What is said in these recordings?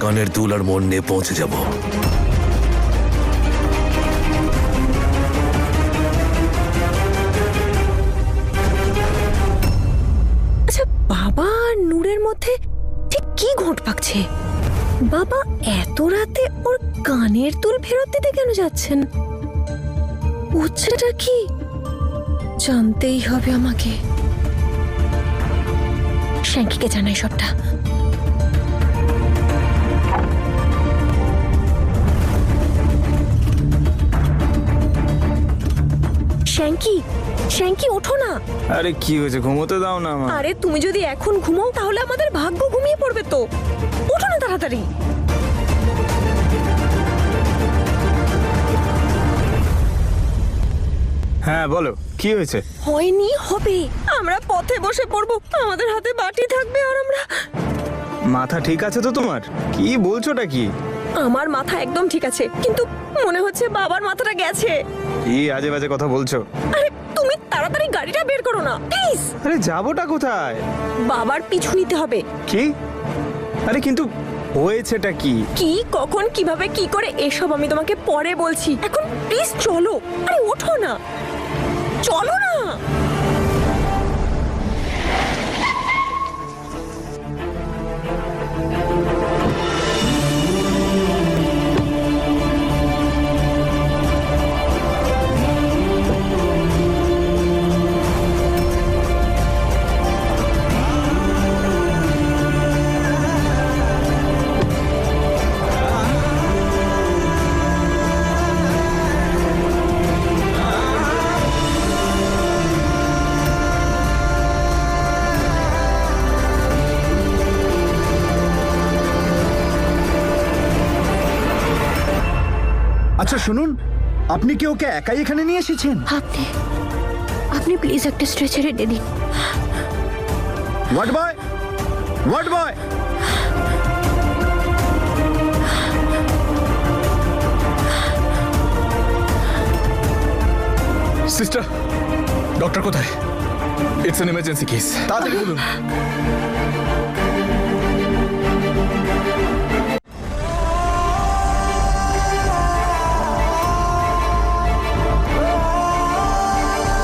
কানের দুল আর মন নিয়ে পৌঁছে যাব। আচ্ছা, বাবা আর নূরের মধ্যে ঠিক কি ঘট পাকছে? বাবা এত রাতে ওর কানের দুল ফেরত দিতে কেন যাচ্ছেন? হচ্ছেটা কি জানতেই হবে আমাকে। শ্যাঙ্কিকে জানাই সবটা। শ্যাঙ্কি, শ্যাঙ্কি ওঠো না। আরে কি হয়েছে, ঘুমোতে দাও না আমার। আরে তুমি যদি এখন ঘুমাও তাহলে আমাদের ভাগ্য ঘুমিয়ে পড়বে তো। ওঠো না তাড়াতাড়ি। হ্যাঁ বলো, কি হয়েছে? হয়নি, হবে। আমরা পথে বসে পড়বো, আমাদের হাতে বাটি থাকবে আর আমরা। মাথা ঠিক আছে তো তোমার? কি বলছোটা কি? আমার মাথা একদম ঠিক আছে, কিন্তু মনে হচ্ছে বাবার মাথাটা গেছে। কি আজে বাজে কথা বলছো? আরে তুমি তাড়াতাড়ি গাড়িটা বের করো না প্লিজ। আরে যাবোটা কোথায়? বাবার পিছু নিতে হবে। কি? আরে কিন্তু হয়েছেটা কি? কি, কখন, কিভাবে, কি করে এসব আমি তোমাকে পরে বলছি। এখন প্লিজ চলো। আরে ওঠো না, চলো না। আচ্ছা শুনুন, আপনি কি ওকে একাই এখানে নিয়ে এসেছেন? আপনি আপনি প্লিজ একটা স্ট্রেচারে দিয়ে দিন। What boy, what boy. Sister, doctor কোথায়? It's an emergency case. তাড়াতাড়ি বলুন।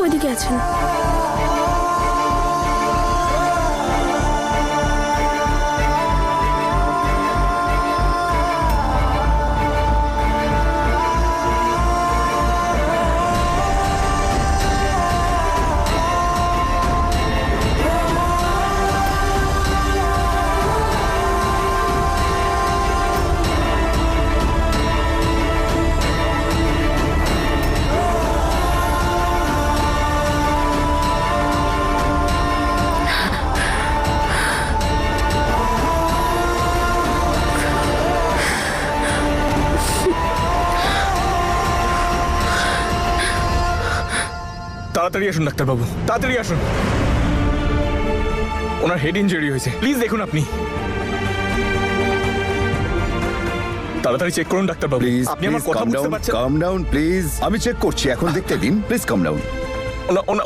ওইদিকে আছেন। তাড়াতাড়ি আসুন ডাক্তারবাবু, তাড়াতাড়ি আসুন। ওনার হেড ইনজুরি হয়েছে, প্লিজ দেখুন আপনি। তাড়াতাড়ি চেক করুন ডাক্তারবাবু। প্লিজ আপনি আমার কথা বুঝতে পারছেন? কাম ডাউন প্লিজ, আমি চেক করছি, এখন দেখতে দিন। Please come down.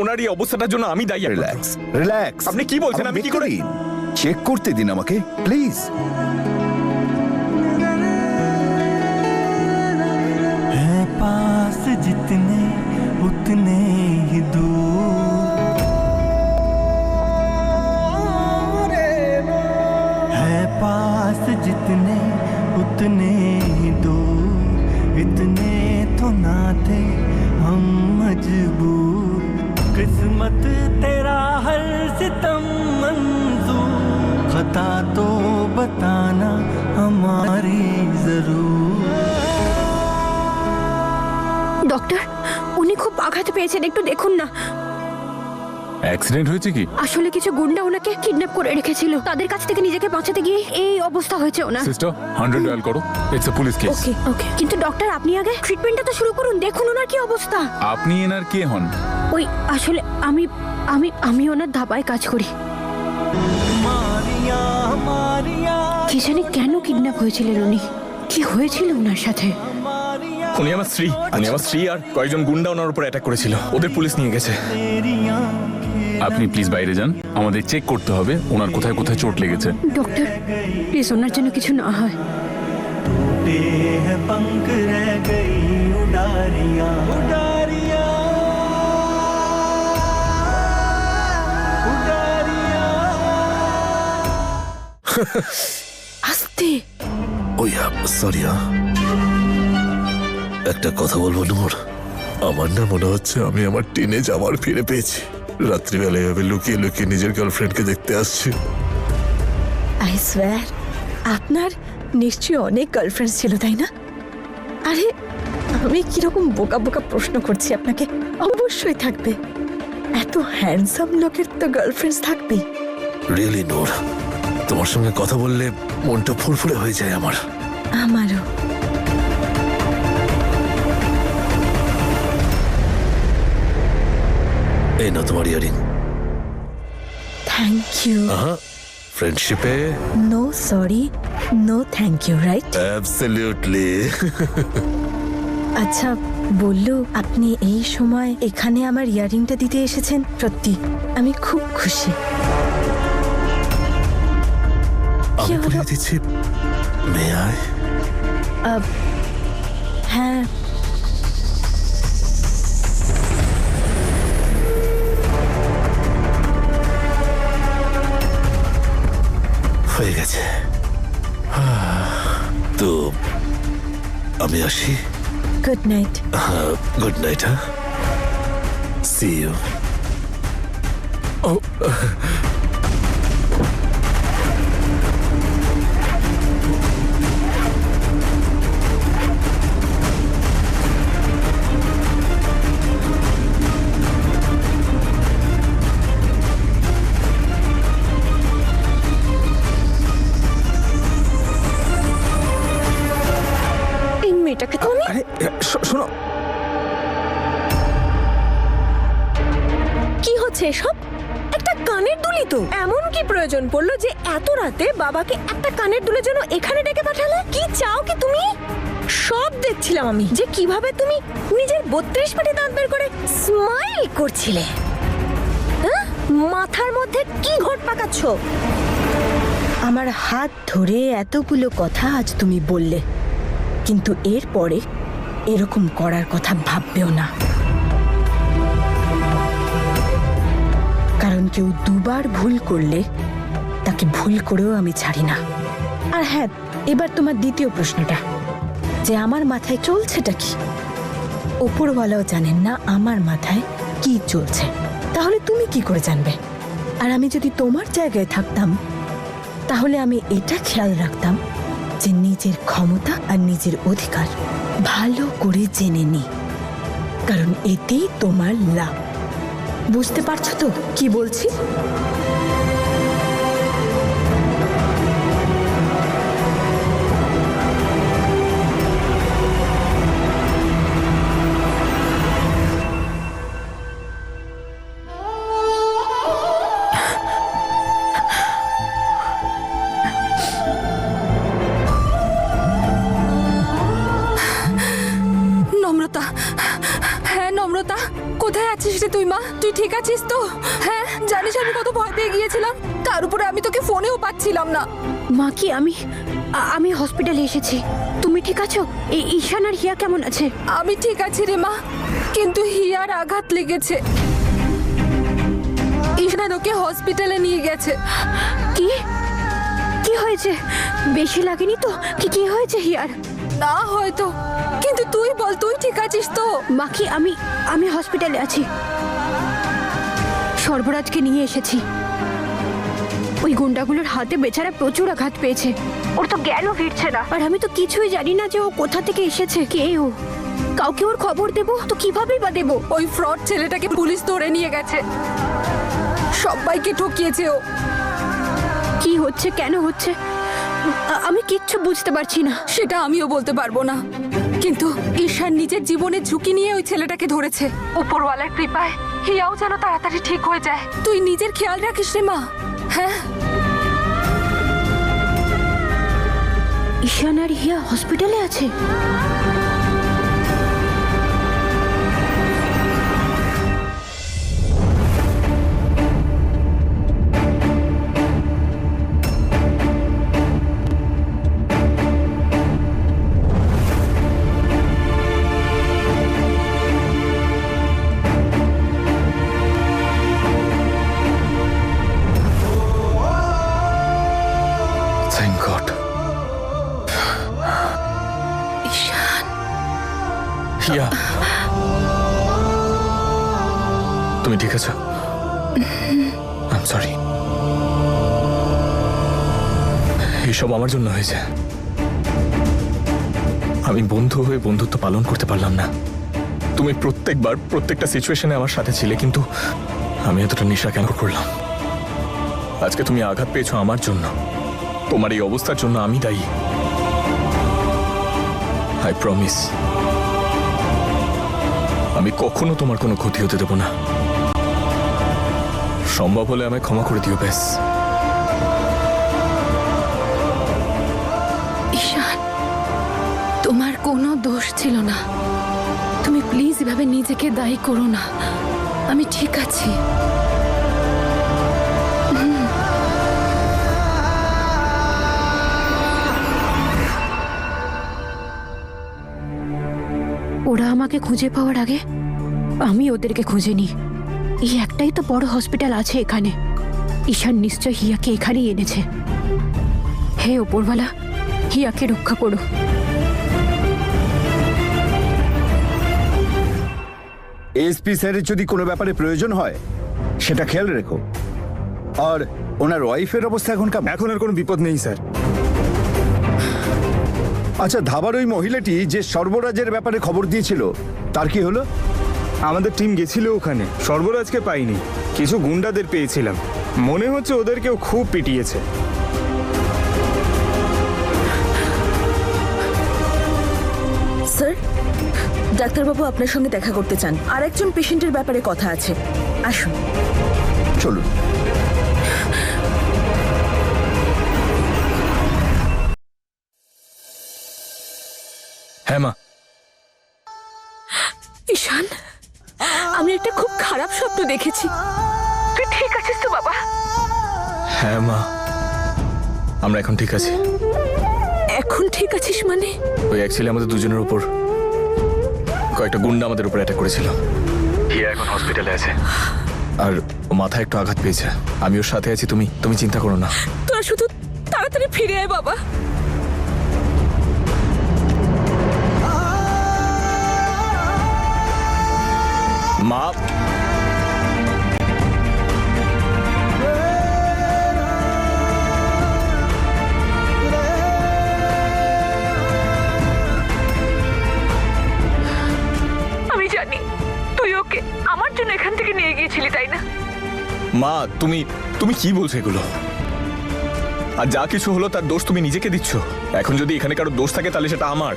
ওনার এই অবস্থাটার জন্য আমি দায়ী। Relax, relax. আপনি কি বলছেন? আমি কি করে? চেক করতে দিন আমাকে প্লিজ। है पास जितने उतने ही दूर, है पास जितने उतने ही दूर, इतने तो ना थे हम मजबूर, किस्मत तेरा हर सितम मंजूर, खता तो बताना हमारी जरूर। ডক্টর, উনি খুব আঘাত পেয়েছেন, একটু দেখুন না। অ্যাক্সিডেন্ট হয়েছে কি? আসলে কিছু গুন্ডা ওনাকে কিডন্যাপ করে রেখেছিল, তাদের কাছ থেকে নিজেকে বাঁচাতে গিয়ে এই অবস্থা হয়েছে ওনার। সিস্টার 100 ডায়াল করো, ইটস আ পুলিশ কেস। ওকে ওকে, কিন্তু ডক্টর আপনি আগে ট্রিটমেন্টটা তো শুরু করুন, দেখুন ওনার কি অবস্থা। আপনি এনার কে হন? ওই আসলে আমি আমি আমি ওনার ধাবায় কাজ করি। কি জানি কেন কিডন্যাপ হয়েছিলেন উনি, কি হয়েছিল ওনার সাথে। উনি আমার স্ত্রী, আর কয়েকজন গুন্ডা ওনার উপর অ্যাটাক করেছিল, ওদের পুলিশ নিয়ে গেছে। तेरी आंखें আপনি প্লিজ বাইরে যান, আমাদের চেক করতে হবে ওনার কোথায় কোথায় চোট লেগেছে। ডক্টর প্লিজ ওনার জন্য কিছু না হয়। टूटे हैं पंख रह गई उडारियां उडारियां उडारियां। আস্তে। ওই সরি একটা কথা বলবো নূর, আমার না মনে হচ্ছে আমি আমার টিনেজ আবার ফিরে পেয়েছি। রাত্রিবেলা এভাবে লুকিয়ে লুকিয়ে নিজের গার্লফ্রেন্ডকে দেখতে আসছি। আই সোয়্যার আপনার নিশ্চয়ই অনেক গার্লফ্রেন্ডস ছিল, তাই না? আরে আমি কিরকম বোকা বোকা প্রশ্ন করছি আপনাকে। অবশ্যই থাকবে, এত হ্যান্ডসাম লোকের তো গার্লফ্রেন্ডস থাকবেই। রিয়েলি নূর, তোমার সঙ্গে কথা বললে মনটা ফুরফুরে হয়ে যায় আমার। আমারও। এই না তোমার ইয়ারিং। Thank you. ফ্রেন্ডশিপে no sorry no thank you, right? Absolutely. আচ্ছা বললু, আপনি এই সময় এখানে আমার ইয়ারিংটা দিতে এসেছেন, সত্যি আমি খুব খুশি। আমি কি হলো? পড়িয়ে দিচ্ছি, মে আই? হ্যাঁ হয়ে গেছে। তো আমি আসি। Good night. Good night. হ্যাঁ, সি ইউ। এই মেয়েটাকে তুমি আরে শোনো, কি হচ্ছে এসব? একটা কানের দুলি তো এমন কি প্রয়োজন পড়লো যে এত রাতে বাবাকে একটা কানের দুলের জন্য এখানে ডেকে পাঠালে? কি চাও কি তুমি? সব দেখছিলাম আমি যে কিভাবে তুমি নিজের 32 পেটে দাঁত বের করে স্মাইল করছিলে। হ্যাঁ, মাথার মধ্যে কি ঘট পাকাচ্ছ? আমার হাত ধরে এতগুলো কথা আজ তুমি বললে, কিন্তু এরপরে এরকম করার কথা ভাববেও না। কারণ কেউ দুবার ভুল করলে তাকে ভুল করেও আমি ছাড়ি না। আর হ্যাঁ, এবার তোমার দ্বিতীয় প্রশ্নটা, যে আমার মাথায় চলছেটা কি? ওপরওয়ালাও জানেন না আমার মাথায় কি চলছে, তাহলে তুমি কি করে জানবে? আর আমি যদি তোমার জায়গায় থাকতাম তাহলে আমি এটা খেয়াল রাখতাম যে নিজের ক্ষমতা আর নিজের অধিকার ভালো করে জেনে নি, কারণ এতেই তোমার লাভ। বুঝতে পারছো তো কি বলছি? নম্রতা, হ্যাঁ নম্রতা, কোথায় আছিস রে তুই? মা, তুই ঠিক আছিস তো? হ্যাঁ, জানিস আমি কত ভয় পেয়ে গিয়েছিলাম, তার উপরে আমি তোকে ফোনেও পাচ্ছিলাম না। মা কি আমি হসপিটালে এসেছি। তুমি ঠিক আছো? এই ঈশান আর হিয়া কেমন আছে? আমি ঠিক আছি রে মা, কিন্তু হিয়ার আঘাত লেগেছে। ঈশান ওকে হসপিটালে নিয়ে গেছে। কি কি হয়েছে? বেশি লাগেনি তো? কি হয়েছে হিয়ার? না হয়তো, কিন্তু তুই বল, তুই ঠিক আছিস তো? মা কি আমি হসপিটালে আছি। সর্বরাজকে নিয়ে এসেছি। ওই গুন্ডাগুলোর হাতে বেচারা প্রচুর আঘাত পেয়েছে, ওর তো জ্ঞানও ফিরছে না। আর আমি তো কিছুই জানি না যে ও কোথা থেকে এসেছে, কে ও। কাউকে ওর খবর দেবো তো কিভাবেই বা দেবো? ওই ফ্রড ছেলেটাকে পুলিশ ধরে নিয়ে গেছে, সবাইকে ঠকিয়েছে ও। কি হচ্ছে, কেন হচ্ছে আমি কিচ্ছু বুঝতে পারছি না। সেটা আমিও বলতে পারবো না, কিন্তু ঈশান নিজের জীবনের ঝুঁকি নিয়ে ওই ছেলেটাকে ধরেছে। উপরওয়ালার কৃপায় হিয়াও যেন তাড়াতাড়ি ঠিক হয়ে যায়। তুই নিজের খেয়াল রাখিস রে মা। হ্যাঁ, ঈশান আর হিয়া হসপিটালে আছে? হিয়া, তুমি ঠিক আছো? আই এম সরি, এসব আমার জন্য হয়েছে। আমি বন্ধু হয়ে বন্ধুত্ব পালন করতে পারলাম না। তুমি প্রত্যেকবার প্রত্যেকটা সিচুয়েশনে আমার সাথে ছিলে, কিন্তু আমি এতটা নেশা কেন করলাম? আজকে তুমি আঘাত পেয়েছো আমার জন্য, তোমার এই অবস্থার জন্য আমি দায়ী। আই প্রমিস, আমি কখনো তোমার কোনো ক্ষতি হতে দেব না। সম্ভব হলে আমায় ক্ষমা করে দিও ব্যাস। ঈশান, তোমার কোনো দোষ ছিল না। তুমি প্লিজ এভাবে নিজেকে দায়ী করো না। আমি ঠিক আছি। ওরা আমাকে খুঁজে পাওয়ার আগে আমি ওদেরকে খুঁজে নিই। এই একটাই তো বড় হসপিটাল আছে এখানে। ঈশান নিশ্চয় হিয়াকে এখানেই এনেছে। হে ওপরওয়ালা, হিয়াকে রক্ষা করো। এসপি স্যারের যদি কোনো ব্যাপারে প্রয়োজন হয় সেটা খেয়াল রেখো। আর ওনার ওয়াইফের অবস্থা এখন কেমন? এখন আর কোনো বিপদ নেই স্যার। আচ্ছা, ধাবার ওই মহিলাটি যে সর্বরাজের ব্যাপারে খবর দিয়েছিল তার কি হলো? আমাদের টিম গেছিল ওখানে, সর্বরাজকে পাইনি, কিছু গুন্ডাদের পেয়েছিলাম। মনে হচ্ছে ওদেরকেও খুব পিটিয়েছে। স্যার, ডাক্তারবাবু আপনার সঙ্গে দেখা করতে চান। আর একজন পেশেন্টের ব্যাপারে কথা আছে, আসুন। চলুন। হ্যাঁ মা, ঈশান, আমি একটা খুব খারাপ স্বপ্ন দেখেছি। তুই ঠিক আছিস তো বাবা? হ্যাঁ মা, আমরা এখন ঠিক আছি। এখন ঠিক আছিস মানে? ওই অ্যাকচুয়ালি আমাদের দুজনের উপর কয়েকটা গুন্ডা আমাদের উপর অ্যাটাক করেছিল। হিয়া এখন হসপিটালে আছে, আর মাথায় একটু আঘাত পেয়েছে। আমি ওর সাথে আছি, তুমি চিন্তা করো না। তোরা শুধু তাড়াতাড়ি ফিরে আয় বাবা। মা, আমি জানি তুই ওকে আমার জন্য এখান থেকে নিয়ে গিয়েছিলি, তাই না? মা, তুমি কি বলছো এগুলো? আর যা কিছু হলো তার দোষ তুমি নিজেকে দিচ্ছ। এখন যদি এখানে কারো দোষ থাকে তাহলে সেটা আমার।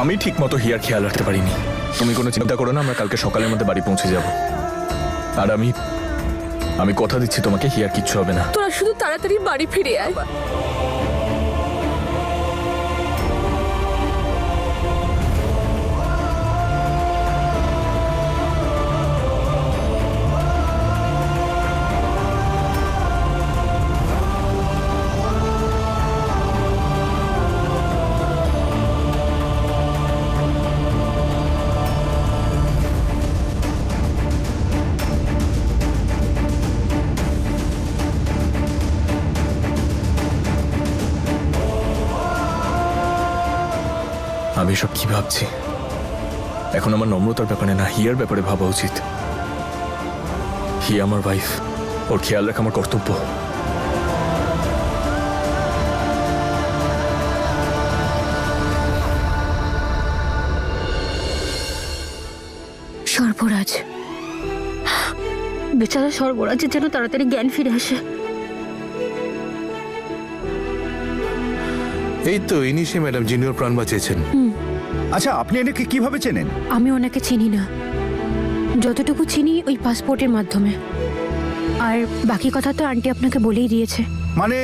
আমি ঠিক মতো হিয়ার খেয়াল রাখতে পারিনি। তুমি কোনো চিন্তা করো না, আমরা কালকে সকালের মধ্যে বাড়ি পৌঁছে যাব। আর আমি কথা দিচ্ছি তোমাকে, হিয়ার কিচ্ছু হবে না। তোরা শুধু তাড়াতাড়ি বাড়ি ফিরে আয়। আমি এসব কি ভাবছি? এখন আমার নম্রতার ব্যাপারে না, হিয়ার ব্যাপারে ভাবা উচিত। হিয়া আমার ওয়াইফ, ওর খেয়াল রাখা আমার কর্তব্য। সর্বরাজ, বেচারা সর্বরাজের যেন তাড়াতাড়ি জ্ঞান ফিরে আসে। এই তো ইনি সে ম্যাডাম যিনি ওর প্রাণ বাঁচিয়েছেন। আচ্ছা, আপনি এনাকে কিভাবে চেনেন? আমি ওনাকে চিনি না, যতটুকু চিনি ওই পাসপোর্টের মাধ্যমে। আর বাকি কথা তো আন্টি আপনাকে বলেই দিয়েছে। মানে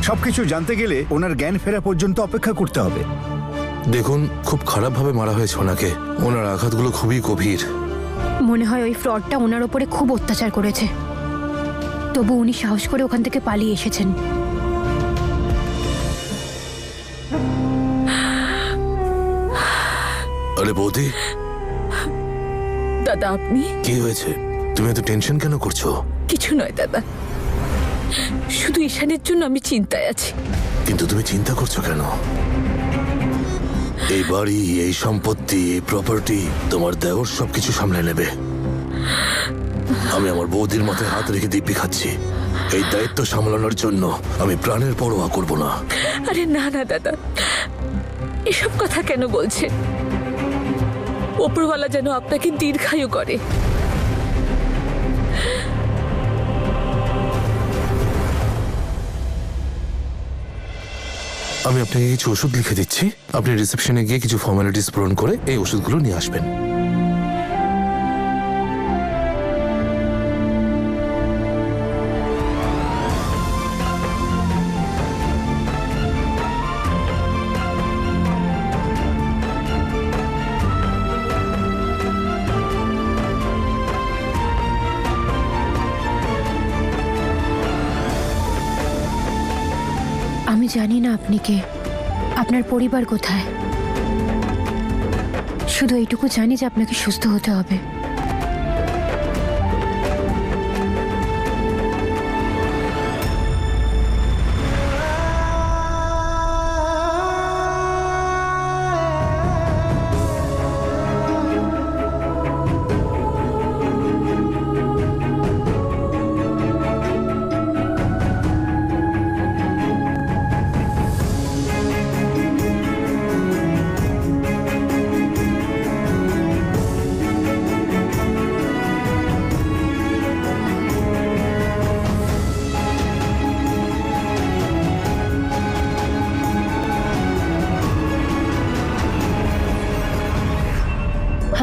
সবকিছু জানতে গেলে ওনার জ্ঞান ফেরা পর্যন্ত অপেক্ষা করতে হবে। দেখুন, খুব খারাপভাবে মারা হয়েছে ওনাকে। ওনার আঘাতগুলো খুবই গভীর। মনে হয় ওই ফ্রডটা ওনার ওপরে খুব অত্যাচার করেছে, তবু উনি সাহস করে ওখান থেকে পালিয়ে এসেছেন। আরে বৌদি, দাদা আপনি? কি হয়েছে? তুমি এত টেনশন কেন করছো? কিছু নয় দাদা, শুধু ঈশানের জন্য আমি চিন্তায় আছি। কিন্তু তুমি চিন্তা করছো কেন? এই বাড়ি, এই সম্পত্তি, এই প্রপার্টি তোমার দেওর সবকিছু সামলে নেবে। আমি আমার বৌদির মাথায় হাত রেখে দিব্যি খাচ্ছি। এই দায়িত্ব সামলানোর জন্য আমি প্রাণের পরোয়া করব না। আরে না না দাদা, এসব কথা কেন বলছেন? ওপরওয়ালা যেন আপনাকে দীর্ঘায়ু করে। আমি আপনাকে কিছু ওষুধ লিখে দিচ্ছি, আপনি রিসেপশনে গিয়ে কিছু ফর্মালিটিস পূরণ করে এই ওষুধগুলো নিয়ে আসবেন। আমি জানি না আপনি কে, আপনার পরিবার কোথায়। শুধু এইটুকু জানি যে আপনাকে সুস্থ হতে হবে।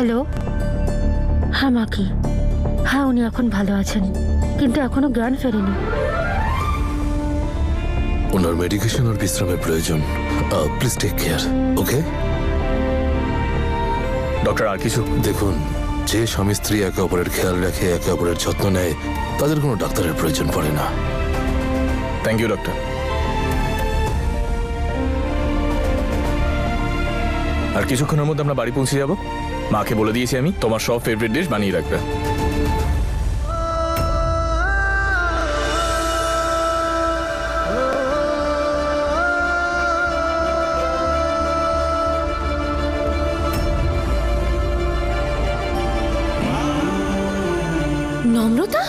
হ্যালো, হ্যাঁ মাকি, হ্যাঁ উনি এখন ভালো আছেন, কিন্তু এখনো জ্ঞান ফেরেনি। ওনার মেডিকেশন আর বিশ্রামের প্রয়োজন। Please take care, okay? Doctor আর কিছু? দেখুন, যে স্বামী স্ত্রী একে অপরের খেয়াল রাখে, একে অপরের যত্ন নেয়, তাদের কোনো ডাক্তারের প্রয়োজন পড়ে না। Thank you doctor. আর কিছুক্ষণের মধ্যে আমরা বাড়ি পৌঁছে যাব। মাকে বলে দিয়েছি আমি, তোমার সব ফেভারিট ডিশ বানিয়ে রাখবে। নম্রতা?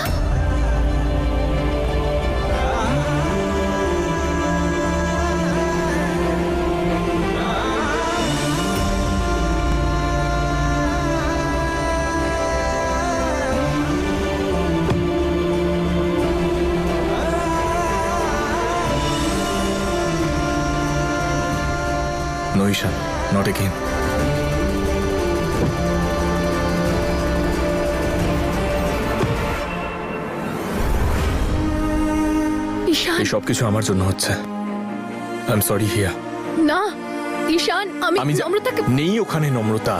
No, Ishan, not again. ঈশান, এই সব কিছু আমার জন্য হচ্ছে। আই এম সরি হিয়া। না ঈশান, আমি আমি নম্রতাকে নেই ওখানে নম্রতা।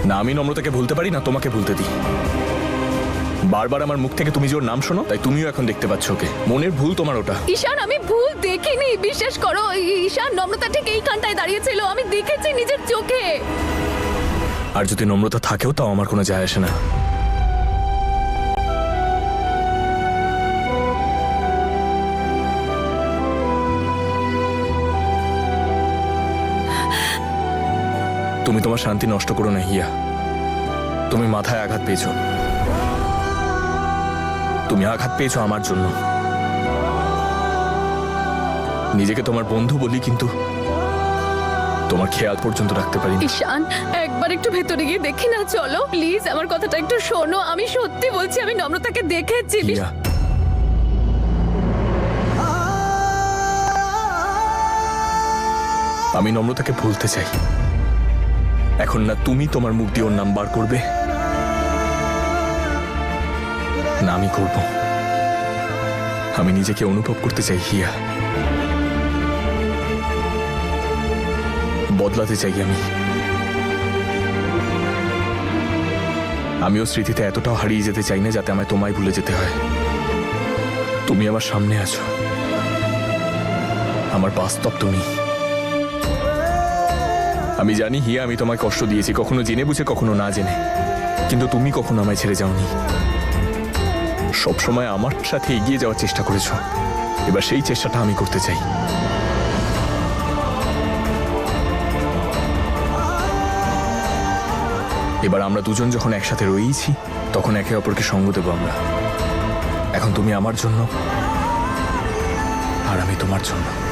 না আমি নম্রতাকে ভুলতে পারি, না তোমাকে ভুলতে দিই। বারবার আমার মুখ থেকে তুমি যে ওর নাম শোনো, তাই তুমিও এখন দেখতে পাচ্ছ ওকে। মনের ভুল তোমার ওটা। ঈশান, আমি ভুল দেখিনি, বিশ্বাস করো। ঈশান, নম্রতা ঠিক এইখানটায় দাঁড়িয়েছিল, আমি দেখেছি নিজের চোখে। আর যদি নম্রতা থাকেও তাও আমার কোনো যায় আসে না। তুমি তোমার শান্তি নষ্ট করো না হিয়া। তুমি মাথায় আঘাত পেয়েছো। তুমি আঘাত পেয়েছো আমার জন্য। নিজেকে তোমার বন্ধু বলি, কিন্তু তোমার খেয়াল পর্যন্ত রাখতে পারি। ঈশান, একবার একটু ভেতরে গিয়ে দেখি না, চলো প্লিজ, আমার কথাটা একটু শোনো। আমি সত্যি বলছি, আমি নম্রতাকে দেখেছি। হিয়া, আমি নম্রতাকে ভুলতে চাই। এখন না তুমি তোমার মুখ দিয়ে ওর নাম বার করবে, না আমি করব। আমি নিজেকে অনুভব করতে চাই হিয়া, বদলাতে চাই আমি। আমিও স্মৃতিতে এতটাও হারিয়ে যেতে চাই না যাতে আমায় তোমায় ভুলে যেতে হয়। তুমি আমার সামনে আছো, আমার বাস্তব তুমি। আমি জানি হিয়া, আমি তোমায় কষ্ট দিয়েছি, কখনো জেনে বুঝে, কখনো না জেনে, কিন্তু তুমি কখনো আমায় ছেড়ে যাওনি। সবসময় আমার সাথে এগিয়ে যাওয়ার চেষ্টা করেছো। এবার সেই চেষ্টাটা আমি করতে চাই। এবার আমরা দুজন যখন একসাথে রয়েছি তখন একে অপরকে সঙ্গ দেবো আমরা। এখন তুমি আমার জন্য আর আমি তোমার জন্য।